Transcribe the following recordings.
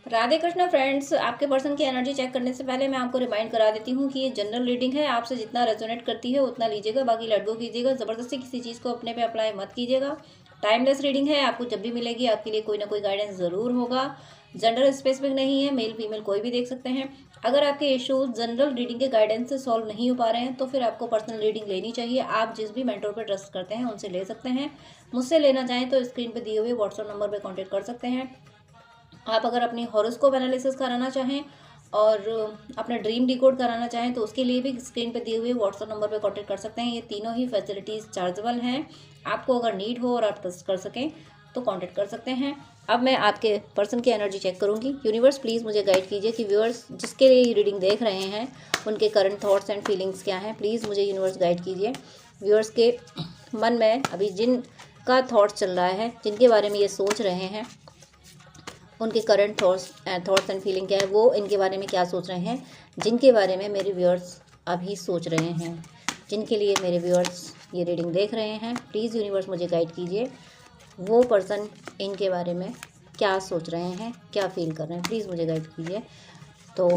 Radhe Krishna friends, आपके person की energy check करने से पहले मैं आपको रिमाइंड करा देती हूँ कि ये जनरल रीडिंग है। आपसे जितना रेजोनेट करती है उतना लीजिएगा, बाकी लेट गो कीजिएगा। ज़बरदस्ती किसी चीज़ को अपने पे अप्लाई मत कीजिएगा। टाइमलेस रीडिंग है, आपको जब भी मिलेगी आपके लिए कोई ना कोई गाइडेंस ज़रूर होगा। जनरल स्पेसिफिक नहीं है, मेल फीमेल कोई भी देख सकते हैं। अगर आपके इश्यूज जनरल रीडिंग के गाइडेंस से सॉल्व नहीं हो पा रहे हैं तो फिर आपको पर्सनल रीडिंग लेनी चाहिए। आप जिस भी मेंटर पर ट्रस्ट करते हैं उनसे ले सकते हैं। मुझसे लेना चाहें तो स्क्रीन पर दिए हुए व्हाट्सएप नंबर पर कॉन्टैक्ट कर सकते हैं। आप अगर अपनी हॉरोस्कोप एनालिसिस कराना चाहें और अपना ड्रीम डिकोड कराना चाहें तो उसके लिए भी स्क्रीन पर दिए हुए व्हाट्सएप नंबर पर कांटेक्ट कर सकते हैं। ये तीनों ही फैसिलिटीज़ चार्जेबल हैं। आपको अगर नीड हो और आप ट्रस्ट कर सकें तो कांटेक्ट कर सकते हैं। अब मैं आपके पर्सन की एनर्जी चेक करूंगी। यूनिवर्स प्लीज़ मुझे गाइड कीजिए कि व्यूअर्स जिसके लिए रीडिंग देख रहे हैं उनके करंट थॉट्स एंड फीलिंग्स क्या हैं। प्लीज़ मुझे यूनिवर्स गाइड कीजिए। व्यूअर्स के मन में अभी जिन का थॉट्स चल रहा है, जिनके बारे में ये सोच रहे हैं, उनके करंट थॉट्स एंड फीलिंग क्या है, वो इनके बारे में क्या सोच रहे हैं, जिनके बारे में मेरे व्यूअर्स अभी सोच रहे हैं, जिनके लिए मेरे व्यूअर्स ये रीडिंग देख रहे हैं। प्लीज़ यूनिवर्स मुझे गाइड कीजिए वो पर्सन इनके बारे में क्या सोच रहे हैं, क्या फील कर रहे हैं। प्लीज़ मुझे गाइड कीजिए। तो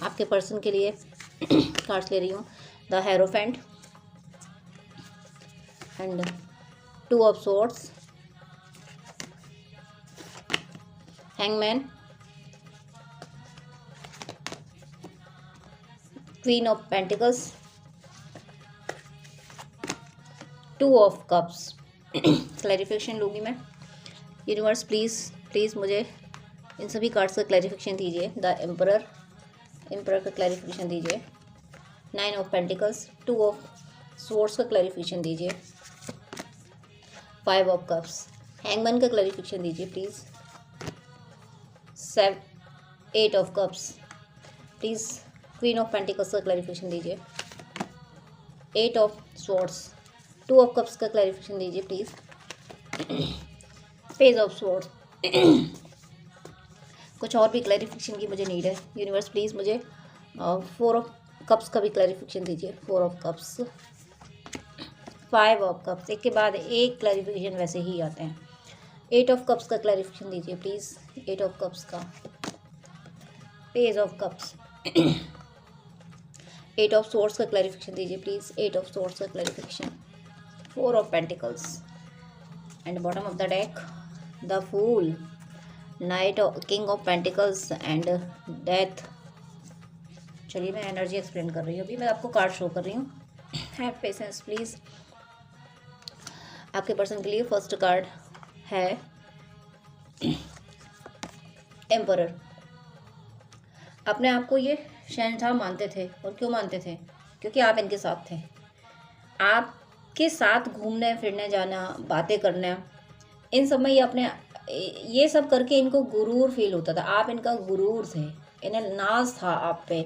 आपके पर्सन के लिए कार्ड्स ले रही हूँ। The hierophant and 2 of swords, hangman, queen of pentacles, 2 of cups. Clarification लूँगी मैं। यूनिवर्स प्लीज़ मुझे इन सभी कार्ड्स का क्लैरिफिकेशन दीजिए। द एम्परर का क्लैरिफिकेशन दीजिए। 9 ऑफ पेंटिकल्स, 2 ऑफ स्वॉर्ड्स का क्लैरिफिकेशन दीजिए। 5 ऑफ कप्स, हैंगमैन का क्लैरिफिकेशन दीजिए please. 8 of cups, please queen of pentacles का क्लैरिफिकेशन दीजिए। 8 ऑफ स्वॉर्ड्स, 2 ऑफ कप्स का क्लैरिफिकेशन दीजिए प्लीज़। Page of swords. कुछ और भी क्लैरिफिकेशन की मुझे नीड है। यूनिवर्स प्लीज़ मुझे 4 ऑफ कप्स का भी क्लैरिफिकेशन दीजिए। 4 ऑफ कप्स, 5 ऑफ कप्स, एक के बाद एक क्लैरिफिकेशन वैसे ही आते हैं। 8 ऑफ कप्स का क्लैरिफिकेशन दीजिए प्लीज़। 8 ऑफ कप्स का, page of cups, 8 of swords का क्लैरिफिकेशन दीजिए प्लीज़। 8 ऑफ स्वॉर्ड्स का clarification, 4 of pentacles and bottom of the deck the fool, knight of king of pentacles and death. चलिए मैं energy explain कर रही हूँ। अभी मैं आपको कार्ड शो कर रही हूँ। Have patience please. आपके पर्सन के लिए फर्स्ट कार्ड है एम्परर। अपने आप को ये शहंशाह मानते थे। और क्यों मानते थे? क्योंकि आप इनके साथ थे। आपके साथ घूमने फिरने जाना, बातें करना, इन सब में ये सब करके इनको गुरूर फील होता था। आप इनका गुरूर थे, इन्हें नाज था आप पे।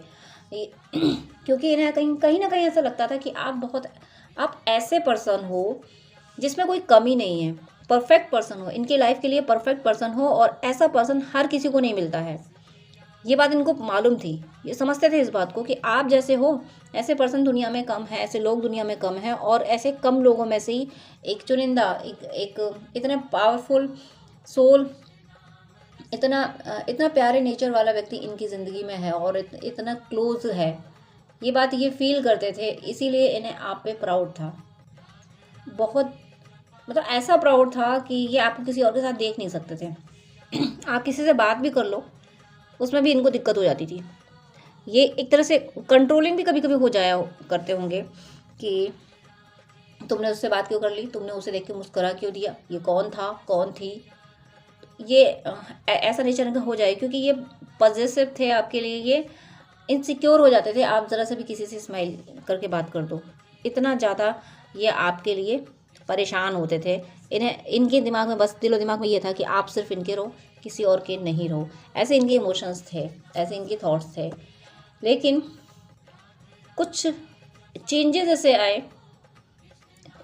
क्योंकि इन्हें कहीं ना कहीं ऐसा लगता था कि आप ऐसे पर्सन हो जिसमें कोई कमी नहीं है, परफेक्ट पर्सन हो, इनकी लाइफ के लिए परफेक्ट पर्सन हो। और ऐसा पर्सन हर किसी को नहीं मिलता है, ये बात इनको मालूम थी। ये समझते थे इस बात को कि आप जैसे हो ऐसे पर्सन दुनिया में कम है, ऐसे लोग दुनिया में कम हैं। और ऐसे कम लोगों में से ही एक चुनिंदा, एक इतना पावरफुल सोल, इतना प्यारे नेचर वाला व्यक्ति इनकी ज़िंदगी में है और इतना क्लोज है। ये बात ये फील करते थे, इसीलिए इन्हें आप पे प्राउड था। बहुत मतलब ऐसा प्राउड था कि ये आपको किसी और के साथ देख नहीं सकते थे। आप किसी से बात भी कर लो उसमें भी इनको दिक्कत हो जाती थी। ये एक तरह से कंट्रोलिंग भी कभी कभी हो जाया करते होंगे कि तुमने उससे बात क्यों कर ली, तुमने उसे देख के मुस्कुरा क्यों दिया, ये कौन था, कौन थी। ये ऐसा नेचर इनका हो जाए क्योंकि ये पॉजिटिव थे आपके लिए। ये इनसिक्योर हो जाते थे आप ज़रा से भी किसी से स्माइल करके बात कर दो। इतना ज़्यादा ये आपके लिए परेशान होते थे। इनके दिमाग में बस दिलो दिमाग में ये था कि आप सिर्फ इनके रहो, किसी और के नहीं रहो। ऐसे इनके इमोशंस थे, ऐसे इनके थॉट्स थे। लेकिन कुछ चेंजेस ऐसे आए,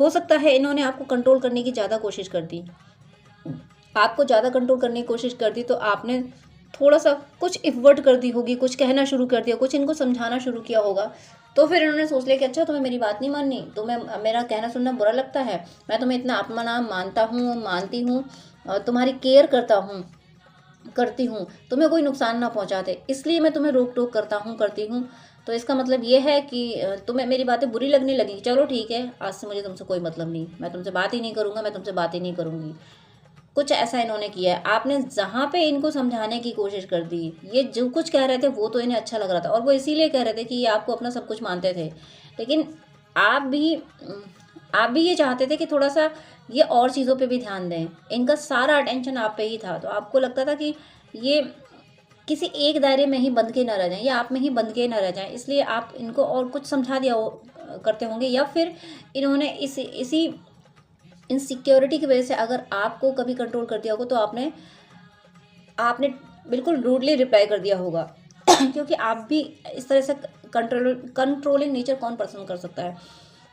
हो सकता है इन्होंने आपको कंट्रोल करने की ज़्यादा कोशिश कर दी। आपको ज़्यादा कंट्रोल करने की कोशिश कर दी तो आपने थोड़ा सा कुछ इफ़र्ट कर दी होगी, कुछ कहना शुरू कर दिया, कुछ इनको समझाना शुरू किया होगा। तो फिर इन्होंने सोच लिया कि अच्छा तुम्हें मेरी बात नहीं माननी, तुम्हें मेरा कहना सुनना बुरा लगता है, मैं तुम्हें इतना अपना नाम मानता हूँ, मानती हूँ, तुम्हारी केयर करता हूँ, करती हूँ, तुम्हें कोई नुकसान ना पहुँचाते, इसलिए मैं तुम्हें रोक टोक करती हूँ। तो इसका मतलब ये है कि तुम्हें मेरी बातें बुरी लगने लगी, चलो ठीक है, आज से मुझे तुमसे कोई मतलब नहीं, मैं तुमसे बात ही नहीं करूँगा, मैं तुमसे बात ही नहीं करूँगी। कुछ ऐसा इन्होंने किया है। आपने जहाँ पे इनको समझाने की कोशिश कर दी, ये जो कुछ कह रहे थे वो तो इन्हें अच्छा लग रहा था, और वो इसीलिए कह रहे थे कि ये आपको अपना सब कुछ मानते थे। लेकिन आप भी आप भी ये चाहते थे कि थोड़ा सा ये और चीज़ों पे भी ध्यान दें। इनका सारा अटेंशन आप पे ही था, तो आपको लगता था कि ये किसी एक दायरे में ही बंध के ना रह जाएं, या आप में ही बंध के ना रह जाएं, इसलिए आप इनको और कुछ समझा दिया करते होंगे, या फिर इन्होंने इसी इनसिक्योरिटी की वजह से अगर आपको कभी कंट्रोल कर दिया होगा, तो आपने आपने बिल्कुल रूडली रिप्लाई कर दिया होगा। क्योंकि आप भी इस तरह से कंट्रोलिंग नेचर कौन पसंद कर सकता है।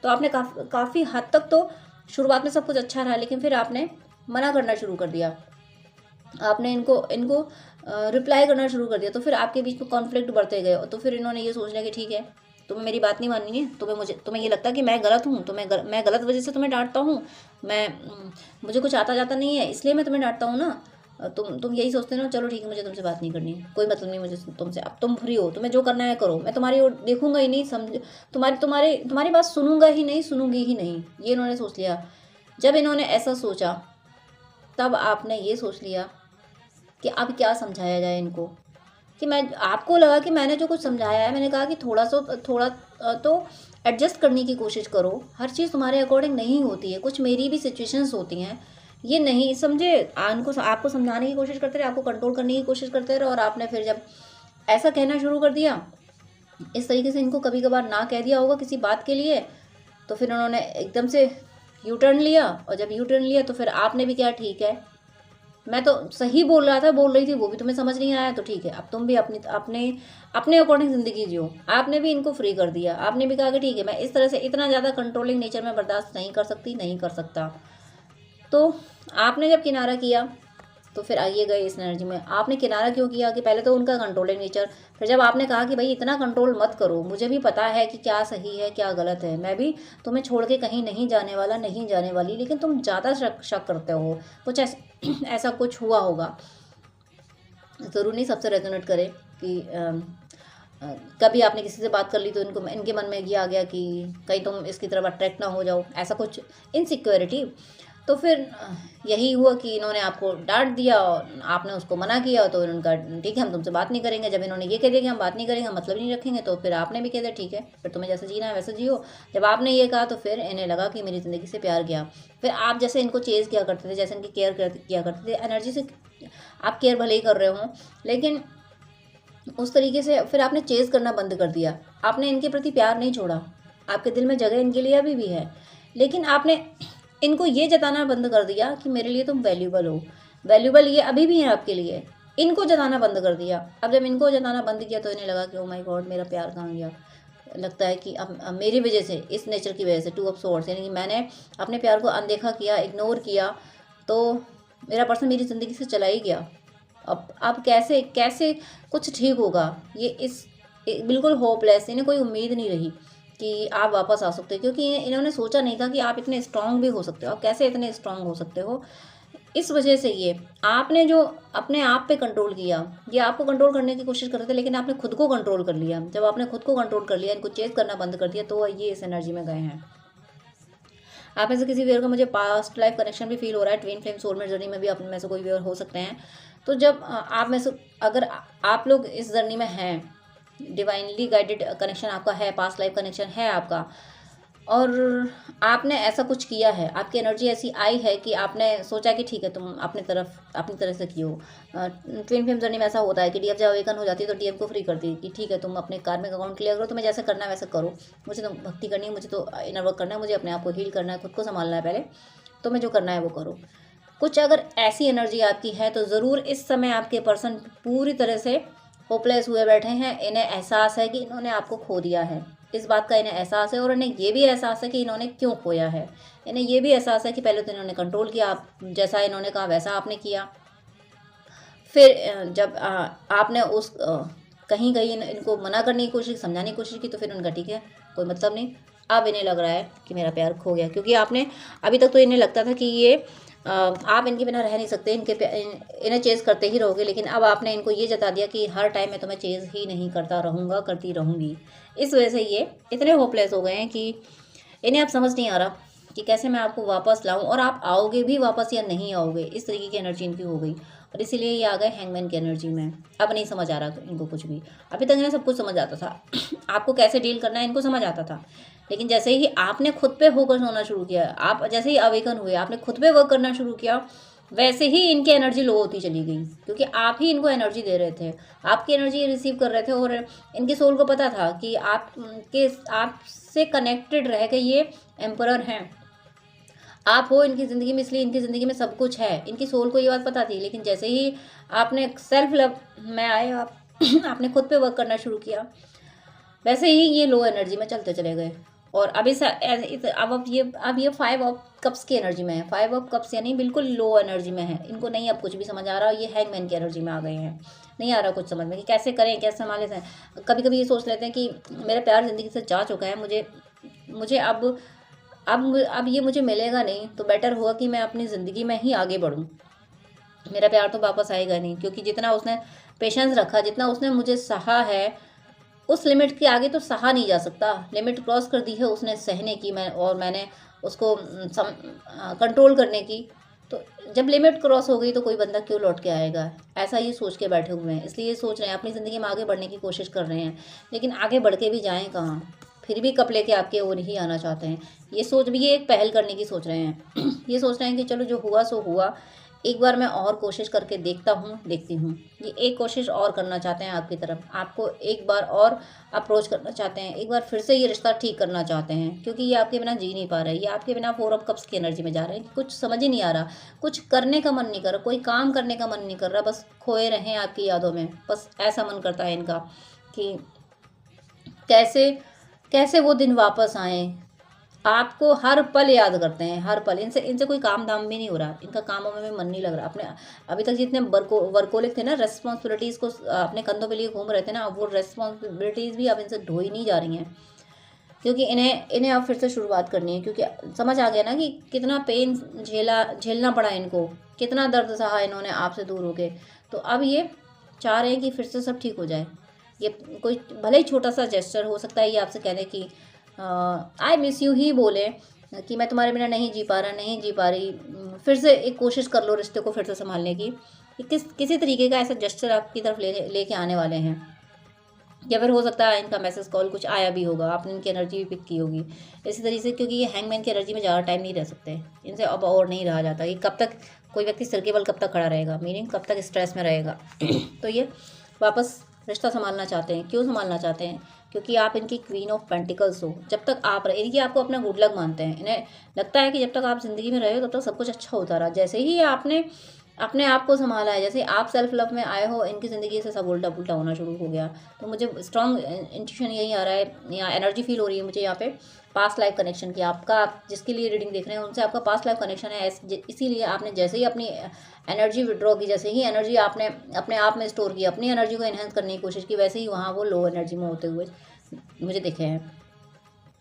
तो आपने काफ़ी हद तक तो शुरुआत में सब कुछ अच्छा रहा, लेकिन फिर आपने मना करना शुरू कर दिया, आपने इनको इनको रिप्लाई करना शुरू कर दिया, तो फिर आपके बीच में कॉन्फ्लिक्ट बढ़ते गए। तो फिर इन्होंने ये सोच लिया कि ठीक है, तुम्हें मेरी बात नहीं माननी है, तुम्हें ये लगता है कि मैं गलत हूँ, मैं गलत वजह से तुम्हें डांटता हूँ, मुझे कुछ आता जाता नहीं है, इसलिए मैं तुम्हें डांटता हूँ ना। तुम यही सोचते हो ना, चलो ठीक है, मुझे तुमसे बात नहीं करनी है, कोई मतलब नहीं मुझे तुमसे, अब तुम फ्री हो, तुम्हें जो करना है करो, मैं तुम्हारी ओर देखूंगा ही नहीं, समझ तुम्हारी बात सुनूंगा ही नहीं, सुनूंगी ही नहीं, ये इन्होंने सोच लिया। जब इन्होंने ऐसा सोचा, तब आपने ये सोच लिया कि अब क्या समझाया जाए इनको, कि मैं आपको लगा कि मैंने जो कुछ समझाया है, मैंने कहा कि थोड़ा तो एडजस्ट करने की कोशिश करो, हर चीज़ तुम्हारे अकॉर्डिंग नहीं होती है, कुछ मेरी भी सिचुएशंस होती हैं, ये नहीं समझे। आपको समझाने की कोशिश करते रहे, आपको कंट्रोल करने की कोशिश करते रहे, और आपने फिर जब ऐसा कहना शुरू कर दिया, इस तरीके से इनको कभी कभार ना कह दिया होगा किसी बात के लिए, तो फिर उन्होंने एकदम से यू टर्न लिया, और जब यू टर्न लिया तो फिर आपने भी क्या, ठीक है, मैं तो सही बोल रही थी, वो भी तुम्हें समझ नहीं आया, तो ठीक है, अब तुम भी अपने अपने अपने अकॉर्डिंग ज़िंदगी जियो। आपने भी इनको फ्री कर दिया, आपने भी कहा कि ठीक है, मैं इस तरह से इतना ज़्यादा कंट्रोलिंग नेचर में बर्दाश्त नहीं कर सकती, नहीं कर सकता। तो आपने जब किनारा किया, तो फिर आइए गए इस एनर्जी में। आपने किनारा क्यों किया, कि पहले तो उनका कंट्रोलिंग नेचर, फिर जब आपने कहा कि भाई इतना कंट्रोल मत करो, मुझे भी पता है कि क्या सही है क्या गलत है, मैं भी तुम्हें छोड़ के कहीं नहीं जाने वाला, नहीं जाने वाली, लेकिन तुम ज़्यादा शक करते हो, कुछ ऐसा कुछ हुआ होगा। ज़रूर नहीं सबसे रेजोनेट करे कि कभी आपने किसी से बात कर ली तो इनके मन में ये आ गया कि कहीं तुम इसकी तरफ अट्रैक्ट ना हो जाओ, ऐसा कुछ इनसिक्योरिटी। तो फिर यही हुआ कि इन्होंने आपको डांट दिया, और आपने उसको मना किया, तो उनका ठीक है, हम तुमसे बात नहीं करेंगे। जब इन्होंने ये कह दिया कि हम बात नहीं करेंगे, हम मतलब नहीं रखेंगे, तो फिर आपने भी कह दिया ठीक है, फिर तुम्हें जैसे जीना है वैसे जियो। जब आपने ये कहा, तो फिर इन्हें लगा कि मेरी ज़िंदगी से प्यार गया। फिर आप जैसे इनको चेज़ किया करते थे, जैसे इनकी केयर किया करते थे, एनर्जी से आप केयर भले ही कर रहे हो, लेकिन उस तरीके से फिर आपने चेज़ करना बंद कर दिया। आपने इनके प्रति प्यार नहीं छोड़ा, आपके दिल में जगह इनके लिए अभी भी है, लेकिन आपने इनको ये जताना बंद कर दिया कि मेरे लिए तुम वैल्यूबल हो। वैल्यूबल ये अभी भी है आपके लिए, इनको जताना बंद कर दिया। अब जब इनको जताना बंद किया, तो इन्हें लगा कि ओ माय गॉड, मेरा प्यार कहाँ गया। लगता है कि अब मेरी वजह से, इस नेचर की वजह से, टू ऑफ सोर्ड्स, यानी कि मैंने अपने प्यार को अनदेखा किया, इग्नोर किया, तो मेरा पर्सन मेरी ज़िंदगी से चला ही गया। अब कैसे कैसे कुछ ठीक होगा, ये बिल्कुल होपलेस, इन्हें कोई उम्मीद नहीं रही कि आप वापस आ सकते हो, क्योंकि इन्होंने सोचा नहीं था कि आप इतने स्ट्रांग भी हो सकते हो। आप कैसे इतने स्ट्रांग हो सकते हो, इस वजह से ये आपने जो अपने आप पे कंट्रोल किया, ये आपको कंट्रोल करने की कोशिश कर रहे थे, लेकिन आपने खुद को कंट्रोल कर लिया। जब आपने खुद को कंट्रोल कर लिया, इनको चेज करना बंद कर दिया, तो ये इस एनर्जी में गए हैं। आप में से किसी वेयर का मुझे पास्ट लाइफ कनेक्शन भी फील हो रहा है, ट्विन फ्लेम सोलमेट जर्नी में भी आप में से कोई वेयर हो सकते हैं। तो जब आप में से अगर आप लोग इस जर्नी में हैं, डिवाइनली गाइडेड कनेक्शन आपका है, पास्ट लाइफ कनेक्शन है आपका, और आपने ऐसा कुछ किया है, आपकी एनर्जी ऐसी आई है कि आपने सोचा कि ठीक है, तुम अपनी तरह से कियो। ट्विन फ्लेम जर्नी में ऐसा होता है कि डीएफ जब अवेकन हो जाती है, तो डीएफ को फ्री करती है कि ठीक है, तुम अपने कार्मिक अकाउंट क्लियर करो, तुम्हें जैसे करना है वैसे करो, मुझे तो भक्ति करनी है, मुझे तो इनर वर्क करना है, मुझे अपने आप को हील करना है, खुद को संभालना है पहले, तुम्हें जो करना है वो करो। कुछ अगर ऐसी एनर्जी आपकी है, तो ज़रूर इस समय आपके पर्सन पूरी तरह से होपलेस हुए बैठे हैं। इन्हें एहसास है कि इन्होंने आपको खो दिया है, इस बात का इन्हें एहसास है, और इन्हें ये भी एहसास है कि इन्होंने क्यों खोया है। इन्हें ये भी एहसास है कि पहले तो इन्होंने कंट्रोल किया, आप जैसा इन्होंने कहा वैसा आपने किया, फिर जब आपने कहीं कहीं इनको मना करने की कोशिश, समझाने की कोशिश की, तो फिर उनका ठीक है, कोई मतलब नहीं। अब इन्हें लग रहा है कि मेरा प्यार खो गया, क्योंकि आपने अभी तक तो इन्हें लगता था कि ये आप इनके बिना रह नहीं सकते, इन्हें चेज़ करते ही रहोगे। लेकिन अब आपने इनको ये जता दिया कि हर टाइम मैं तुम्हें चेज़ ही नहीं करता रहूँगा, करती रहूँगी। इस वजह से ये इतने होपलेस हो गए हैं कि इन्हें अब समझ नहीं आ रहा कि कैसे मैं आपको वापस लाऊं, और आप आओगे भी वापस या नहीं आओगे। इस तरीके की एनर्जी इनकी हो गई, और इसीलिए ये आ गए हैंगमैन की एनर्जी में। अब नहीं समझ आ रहा इनको कुछ भी। अभी तक इन्हें सब कुछ समझ आता था आपको कैसे डील करना है इनको समझ आता था। लेकिन जैसे ही आपने खुद पे फोकस होना शुरू किया, आप जैसे ही अवेकन हुए, आपने खुद पे वर्क करना शुरू किया, वैसे ही इनकी एनर्जी लो होती चली गई, क्योंकि आप ही इनको एनर्जी दे रहे थे, आपकी एनर्जी रिसीव कर रहे थे। और इनके सोल को पता था कि आपसे कनेक्टेड रह के ये एम्परर हैं, आप हो इनकी ज़िंदगी में, इसलिए इनकी ज़िंदगी में सब कुछ है। इनकी सोल को ये बात पता थी। लेकिन जैसे ही आपने सेल्फ लव में आए, आपने खुद पे वर्क करना शुरू किया, वैसे ही ये लो एनर्जी में चलते चले गए। और अब ये 5 ऑफ कप्स की एनर्जी में है। 5 ऑफ कप्स यानी बिल्कुल लो एनर्जी में है। इनको नहीं अब कुछ भी समझ आ रहा, ये हैंगमैन की एनर्जी में आ गए हैं। नहीं आ रहा कुछ समझ में कि कैसे करें, कैसे संभाले से। कभी कभी ये सोच लेते हैं कि मेरा प्यार ज़िंदगी से जा चुका है, मुझे अब ये मुझे मिलेगा नहीं, तो बेटर हुआ कि मैं अपनी ज़िंदगी में ही आगे बढ़ूँ। मेरा प्यार तो वापस आएगा नहीं, क्योंकि जितना उसने पेशेंस रखा, जितना उसने मुझे सहा है, उस लिमिट के आगे तो सहा नहीं जा सकता। लिमिट क्रॉस कर दी है उसने सहने की, मैंने उसको कंट्रोल करने की। तो जब लिमिट क्रॉस हो गई तो कोई बंदा क्यों लौट के आएगा, ऐसा ये सोच के बैठे हुए हैं। इसलिए ये सोच रहे हैं, अपनी ज़िंदगी में आगे बढ़ने की कोशिश कर रहे हैं, लेकिन आगे बढ़ के भी जाएँ कहाँ, फिर भी कप लेके आपके ओर ही आना चाहते हैं। ये एक पहल करने की सोच रहे हैं ये सोच रहे हैं कि चलो जो हुआ सो हुआ, एक बार मैं और कोशिश करके देखती हूँ। ये एक कोशिश और करना चाहते हैं आपकी तरफ, आपको एक बार और अप्रोच करना चाहते हैं, एक बार फिर से ये रिश्ता ठीक करना चाहते हैं, क्योंकि ये आपके बिना जी नहीं पा रहे। ये आपके बिना 4 ऑफ कप्स की एनर्जी में जा रहे हैं। कुछ समझ ही नहीं आ रहा, कुछ करने का मन नहीं कर रहा, कोई काम करने का मन नहीं कर रहा, बस खोए रहें आपकी यादों में। बस ऐसा मन करता है इनका कि कैसे कैसे वो दिन वापस आए। आपको हर पल याद करते हैं, हर पल। इनसे कोई काम धाम भी नहीं हो रहा, इनका कामों में मन नहीं लग रहा। अपने अभी तक जितने वर्कोलिक थे ना, रेस्पॉन्सिबिलिटीज़ को अपने कंधों पे लिए घूम रहे थे ना, वो रेस्पॉन्सिबिलिटीज़ भी अब इनसे ढोई नहीं जा रही हैं, क्योंकि इन्हें अब फिर से शुरुआत करनी है। क्योंकि समझ आ गया ना कि कितना पेन झेलना पड़ा इनको, कितना दर्द सहा इन्होंने आपसे दूर होके। तो अब ये चाह रहे हैं कि फिर से सब ठीक हो जाए। ये कोई भले ही छोटा सा जेस्चर हो सकता है, ये आपसे कह दे कि आई मिस यू ही बोले, कि मैं तुम्हारे बिना नहीं जी पा रहा, नहीं जी पा रही, फिर से एक कोशिश कर लो रिश्ते को फिर से संभालने की। किसी तरीके का ऐसा जेस्चर आपकी तरफ लेके आने वाले हैं। या फिर हो सकता है इनका मैसेज कॉल कुछ आया भी होगा, आपने इनकी एनर्जी भी पिक की होगी इसी तरीके से। क्योंकि ये हैंगमैन की एनर्जी में ज़्यादा टाइम नहीं रह सकते, इनसे अब और नहीं रहा जाता। ये कब तक कोई व्यक्ति सिर के बल कब तक खड़ा रहेगा, मीनिंग कब तक स्ट्रेस में रहेगा तो ये वापस रिश्ता संभालना चाहते हैं। क्यों संभालना चाहते हैं? क्योंकि आप इनकी क्वीन ऑफ पेंटिकल्स हो। जब तक आप इनकी आपको अपना गुड लक मानते हैं, इन्हें लगता है कि जब तक आप ज़िंदगी में रहे हो तब तक सब कुछ अच्छा होता रहा। जैसे ही आपने अपने आप को संभाला है, जैसे आप सेल्फ लव में आए हो, इनकी ज़िंदगी से सब उल्टा पुल्टा होना शुरू हो गया। तो मुझे स्ट्रॉन्ग इंट्यूशन यही आ रहा है, यहाँ एनर्जी फील हो रही है मुझे यहाँ पे पास्ट लाइफ कनेक्शन की। आप जिसके लिए रीडिंग देख रहे हैं उनसे आपका पास्ट लाइफ कनेक्शन है। इसीलिए आपने जैसे ही अपनी एनर्जी विड्रॉ की, जैसे ही एनर्जी आपने अपने आप में स्टोर की, अपनी एनर्जी को एनहेंस करने की कोशिश की, वैसे ही वहाँ वो लो एनर्जी में होते हुए मुझे दिखे हैं।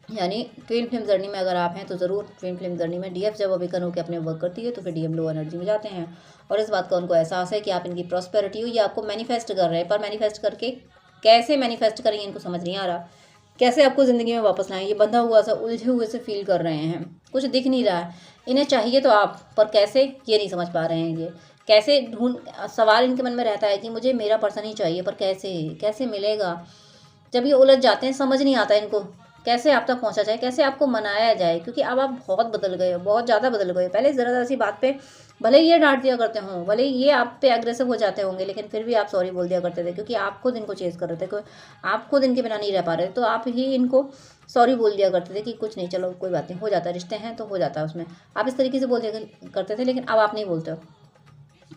यानी ट्विन फ्लेम जर्नी में अगर आप हैं तो ज़रूर ट्विन फ्लेम जर्नी में डीएफ जब अवेकन होकर अपने वर्क करती है तो फिर डीएम लो एनर्जी में जाते हैं। और इस बात का उनको एहसास है कि आप इनकी प्रॉस्पेरिटी हो, ये आपको मैनिफेस्ट कर रहे हैं। पर मैनिफेस्ट करके कैसे मैनिफेस्ट करेंगे इनको समझ नहीं आ रहा। कैसे आपको ज़िंदगी में वापस लाएं, ये बंधा हुआ सा, उलझे हुए से फील कर रहे हैं, कुछ दिख नहीं रहा है। इन्हें चाहिए तो आप, पर कैसे ये नहीं समझ पा रहे हैं। ये कैसे सवाल इनके मन में रहता है कि मुझे मेरा पर्सन ही चाहिए, पर कैसे मिलेगा। जब ये उलझ जाते हैं, समझ नहीं आता इनको कैसे आप तक पहुंचा जाए, कैसे आपको मनाया जाए। क्योंकि अब आप बहुत बदल गए हो, बहुत ज़्यादा बदल गए हो। पहले ज़रा सी बात पे भले ही ये डांट दिया करते हों, भले ही ये आप पे एग्रेसिव हो जाते होंगे, लेकिन फिर भी आप सॉरी बोल दिया करते थे, क्योंकि आप खुद इनको चेज़ कर रहे थे, आप खुद इनके बिना नहीं रह पा रहे, तो आप ही इनको सॉरी बोल दिया करते थे कि कुछ नहीं, चलो कोई बात नहीं, हो जाता है, रिश्ते हैं तो हो जाता है उसमें। आप इस तरीके से बोल दिया करते थे, लेकिन अब आप नहीं बोलते हो।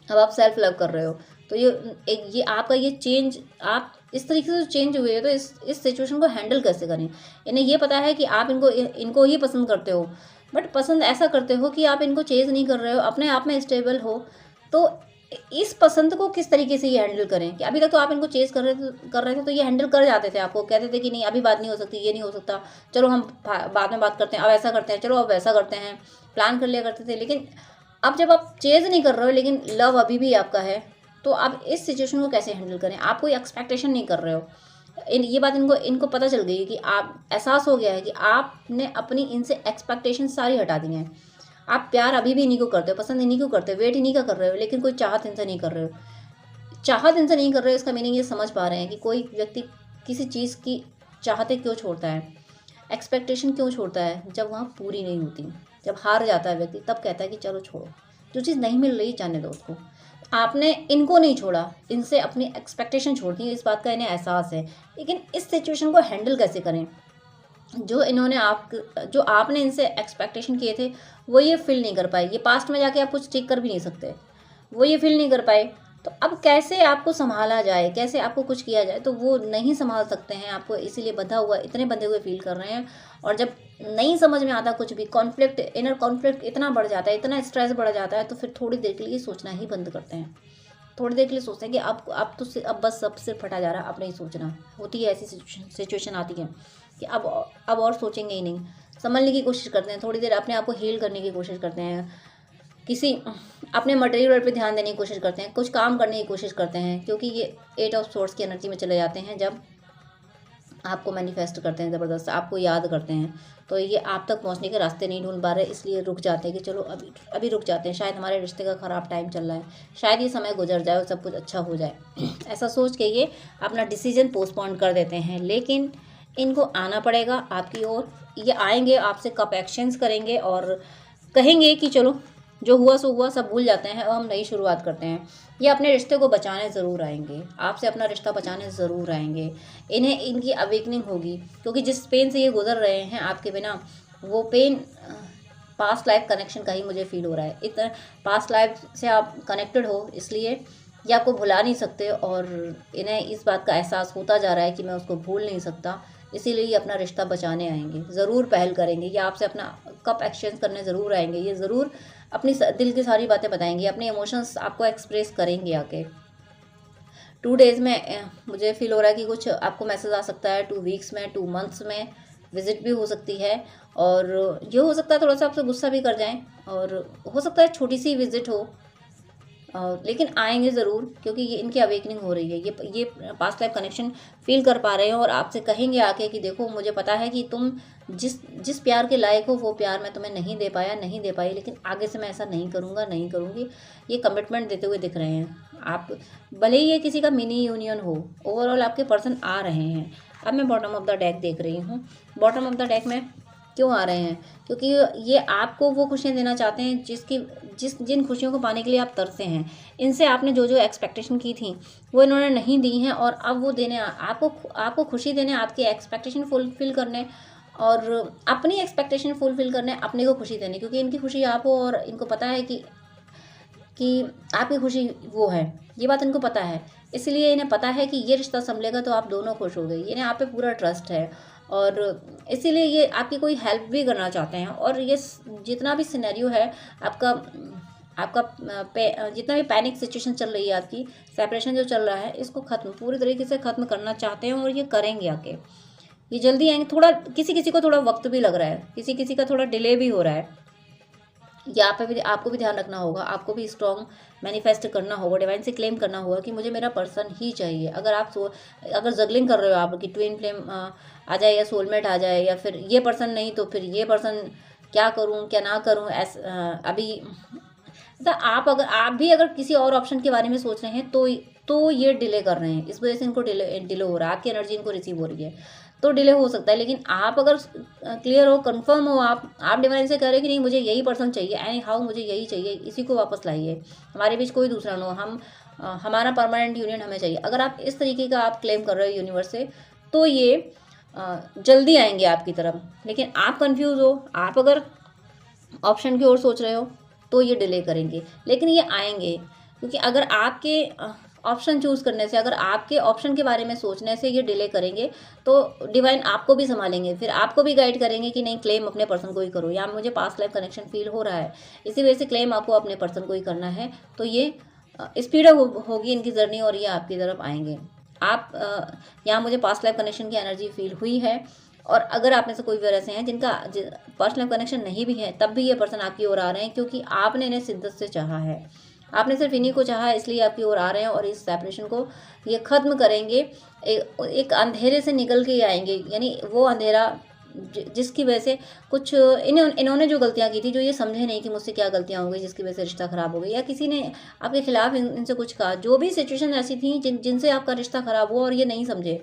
अब आप सेल्फ लव कर रहे हो। तो ये आपका ये चेंज, आप इस तरीके से चेंज हुए हो, तो इस सिचुएशन को हैंडल कैसे करें। इन्हें ये पता है कि आप इनको ही पसंद करते हो, बट पसंद ऐसा करते हो कि आप इनको चेज़ नहीं कर रहे हो, अपने आप में स्टेबल हो। तो इस पसंद को किस तरीके से ये हैंडल करें कि अभी तक तो आप इनको चेज़ कर रहे थे तो ये हैंडल कर जाते थे, आपको कहते थे कि नहीं अभी बात नहीं हो सकती, ये नहीं हो सकता, चलो हम बाद में बात करते हैं, अब ऐसा करते हैं, चलो अब वैसा करते हैं, प्लान कर लिया करते थे। लेकिन अब जब आप चेज़ नहीं कर रहे हो लेकिन लव अभी भी आपका है, तो आप इस सिचुएशन को कैसे हैंडल करें? आप कोई एक्सपेक्टेशन नहीं कर रहे हो। ये बात इनको इनको पता चल गई है कि आप एहसास हो गया है कि आपने अपनी इनसे एक्सपेक्टेशन सारी हटा दी हैं। आप प्यार अभी भी इन्हीं को करते हो, पसंद इन्हीं को करते हो, वेट इन्हीं का कर रहे हो, लेकिन कोई चाहत इनसे नहीं कर रहे हो। चाहत इनसे नहीं कर रहे हो, इसका मीनिंग ये समझ पा रहे हैं कि कोई व्यक्ति किसी चीज़ की चाहते क्यों छोड़ता है, एक्सपेक्टेशन क्यों छोड़ता है, जब वहाँ पूरी नहीं होती। जब हार जाता है व्यक्ति तब कहता है कि चलो छोड़ो, जो चीज़ नहीं मिल रही जाने दो उसको। आपने इनको नहीं छोड़ा, इनसे अपनी एक्सपेक्टेशन छोड़ दी, इस बात का इन्हें एहसास है। लेकिन इस सिचुएशन को हैंडल कैसे करें? जो इन्होंने जो आपने इनसे एक्सपेक्टेशन किए थे, वो ये फ़िल नहीं कर पाए। ये पास्ट में जाके आप कुछ ठीक कर भी नहीं सकते। वो ये फ़िल नहीं कर पाए, तो अब कैसे आपको सँभाला जाए, कैसे आपको कुछ किया जाए? तो वो नहीं सँभाल सकते हैं आपको, इसीलिए बंधा हुआ इतने बंधे हुए फ़ील कर रहे हैं। और जब नहीं समझ में आता कुछ भी, कॉन्फ्लिक्ट, इनर कॉन्फ्लिक्ट इतना बढ़ जाता है, इतना स्ट्रेस बढ़ जाता है, तो फिर थोड़ी देर के लिए सोचना ही बंद करते हैं। थोड़ी देर के लिए सोचते हैं कि अब बस सब सिर फटा जा रहा है, अब नहीं सोचना। होती है ऐसी सिचुएशन आती है कि अब और सोचेंगे ही नहीं। संभलने की कोशिश करते हैं, थोड़ी देर अपने आप को हील करने की कोशिश करते हैं, किसी अपने मटेरियल पे ध्यान देने की कोशिश करते हैं, कुछ काम करने की कोशिश करते हैं, क्योंकि ये 8 ऑफ सोर्ड्स की एनर्जी में चले जाते हैं। जब आपको मैनिफेस्ट करते हैं, ज़बरदस्त आपको याद करते हैं, तो ये आप तक पहुंचने के रास्ते नहीं ढूंढ पा रहे, इसलिए रुक जाते हैं कि चलो अभी अभी रुक जाते हैं, शायद हमारे रिश्ते का ख़राब टाइम चल रहा है, शायद ये समय गुजर जाए और सब कुछ अच्छा हो जाए। ऐसा सोच के ये अपना डिसीजन पोस्टपोन कर देते हैं। लेकिन इनको आना पड़ेगा आपकी ओर। ये आएंगे, आपसे कप एक्सचेंज करेंगे और कहेंगे कि चलो जो हुआ सो हुआ, सब भूल जाते हैं, अब हम नई शुरुआत करते हैं। ये अपने रिश्ते को बचाने ज़रूर आएंगे, आपसे अपना रिश्ता बचाने ज़रूर आएंगे। इन्हें इनकी अवेकनिंग होगी, क्योंकि जिस पेन से ये गुजर रहे हैं आपके बिना, वो पेन पास्ट लाइफ कनेक्शन का ही मुझे फील हो रहा है। इतना पास्ट लाइफ से आप कनेक्टेड हो, इसलिए ये आपको भुला नहीं सकते, और इन्हें इस बात का एहसास होता जा रहा है कि मैं उसको भूल नहीं सकता। इसीलिए ये अपना रिश्ता बचाने आएंगे, ज़रूर पहल करेंगे। ये आपसे अपना कप एक्सचेंज करने ज़रूर आएंगे। ये ज़रूर अपनी दिल की सारी बातें बताएंगे, अपने इमोशंस आपको एक्सप्रेस करेंगे आके। 2 डेज़ में मुझे फील हो रहा है कि कुछ आपको मैसेज आ सकता है, 2 वीक्स में, 2 मंथ्स में विजिट भी हो सकती है। और ये हो सकता है थोड़ा सा आपसे गुस्सा भी कर जाएं, और हो सकता है छोटी सी विजिट हो, लेकिन आएंगे ज़रूर, क्योंकि ये इनकी अवेकनिंग हो रही है। ये पास्ट लाइफ कनेक्शन फील कर पा रहे हैं, और आपसे कहेंगे आके कि देखो, मुझे पता है कि तुम जिस प्यार के लायक हो, वो प्यार मैं तुम्हें नहीं दे पाया, नहीं दे पाई, लेकिन आगे से मैं ऐसा नहीं करूँगा, नहीं करूँगी। ये कमिटमेंट देते हुए दिख रहे हैं। आप भले ही ये किसी का मिनी यूनियन हो, ओवरऑल आपके पर्सन आ रहे हैं। अब मैं बॉटम ऑफ द डेक देख रही हूँ। बॉटम ऑफ द डेक में क्यों आ रहे हैं? क्योंकि ये आपको वो खुशियाँ देना चाहते हैं जिन खुशियों को पाने के लिए आप तरसे हैं। इनसे आपने जो जो एक्सपेक्टेशन की थी, वो इन्होंने नहीं दी हैं, और अब वो देने आपको खुशी देने, आपकी एक्सपेक्टेशन फुलफ़िल करने, और अपनी एक्सपेक्टेशन फुलफ़िल करने, अपने को खुशी देने, क्योंकि इनकी खुशी आप हो, और इनको पता है कि आपकी खुशी वो है। ये बात इनको पता है, इसलिए इन्हें पता है कि ये रिश्ता संभलेगा तो आप दोनों खुश हो गए। इन्हें आप पे पूरा ट्रस्ट है, और इसीलिए ये आपकी कोई हेल्प भी करना चाहते हैं। और ये जितना भी सिनेरियो है आपका जितना भी पैनिक सिचुएशन चल रही है, आपकी सेपरेशन जो चल रहा है, इसको पूरी तरीके से ख़त्म करना चाहते हैं, और ये करेंगे आके। ये जल्दी आएंगे। थोड़ा किसी किसी को थोड़ा वक्त भी लग रहा है, किसी किसी का थोड़ा डिले भी हो रहा है। यहाँ पे भी आपको भी ध्यान रखना होगा, आपको भी स्ट्रॉन्ग मैनिफेस्ट करना होगा, डिवाइन से क्लेम करना होगा कि मुझे मेरा पर्सन ही चाहिए। अगर जगलिंग कर रहे हो आप कि ट्विन फ्लेम आ जाए, या सोलमेट आ जाए, या फिर ये पर्सन नहीं तो फिर ये पर्सन, क्या करूं क्या ना करूं, अभी आप भी अगर किसी और ऑप्शन के बारे में सोच रहे हैं, तो ये डिले कर रहे हैं, इस वजह से इनको डिले हो रहा है, आपकी एनर्जी इनको रिसीव हो रही है, तो डिले हो सकता है। लेकिन आप अगर क्लियर हो, कंफर्म हो, आप डिवाइन से कह रहे हैं कि नहीं, मुझे यही पर्सन चाहिए, एनी हाउ मुझे यही चाहिए, इसी को वापस लाइए, हमारे बीच कोई दूसरा ना हो, हमारा परमानेंट यूनियन हमें चाहिए। अगर आप इस तरीके का आप क्लेम कर रहे हो यूनिवर्स से, तो ये जल्दी आएंगे आपकी तरफ। लेकिन आप कंफ्यूज हो, आप अगर ऑप्शन की ओर सोच रहे हो, तो ये डिले करेंगे, लेकिन ये आएंगे। क्योंकि अगर आपके ऑप्शन चूज़ करने से, अगर आपके ऑप्शन के बारे में सोचने से ये डिले करेंगे, तो डिवाइन आपको भी संभालेंगे, फिर आपको भी गाइड करेंगे कि नहीं, क्लेम अपने पर्सन को ही करो, या मुझे पास्ट लाइफ कनेक्शन फील हो रहा है, इसी वजह से क्लेम आपको अपने पर्सन को ही करना है। तो ये स्पीड होगी इनकी जर्नी, और ये आपकी तरफ आएंगे। यहाँ मुझे पास्ट लाइफ कनेक्शन की एनर्जी फील हुई है, और अगर आप में से कोई भी ऐसे हैं जिनका पर्सनल कनेक्शन नहीं भी है, तब भी ये पर्सन आपकी ओर आ रहे हैं, क्योंकि आपने इन्हें शिद्दत से चाहा है। आपने सिर्फ इन्हीं को चाहा, इसलिए आपकी ओर आ रहे हैं और इस सेपरेशन को ये ख़त्म करेंगे। एक अंधेरे से निकल के आएंगे, यानी वो अंधेरा जिसकी वजह से कुछ इन्होंने जो गलतियां की थी, जो ये समझे नहीं कि मुझसे क्या गलतियां हो गई जिसकी वजह से रिश्ता ख़राब हो गई, या किसी ने आपके खिलाफ इनसे कुछ कहा, जो भी सिचुएशन ऐसी थी जिनसे आपका रिश्ता ख़राब हुआ और ये नहीं समझे,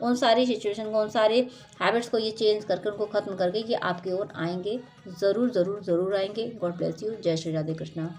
उन सारी सिचुएशन को, उन सारे हैबिट्स को ये चेंज करके, उनको ख़त्म करके ये आपकी ओर आएंगे। ज़रूर ज़रूर ज़रूर आएंगे। God bless you. जय श्री राधे कृष्णा।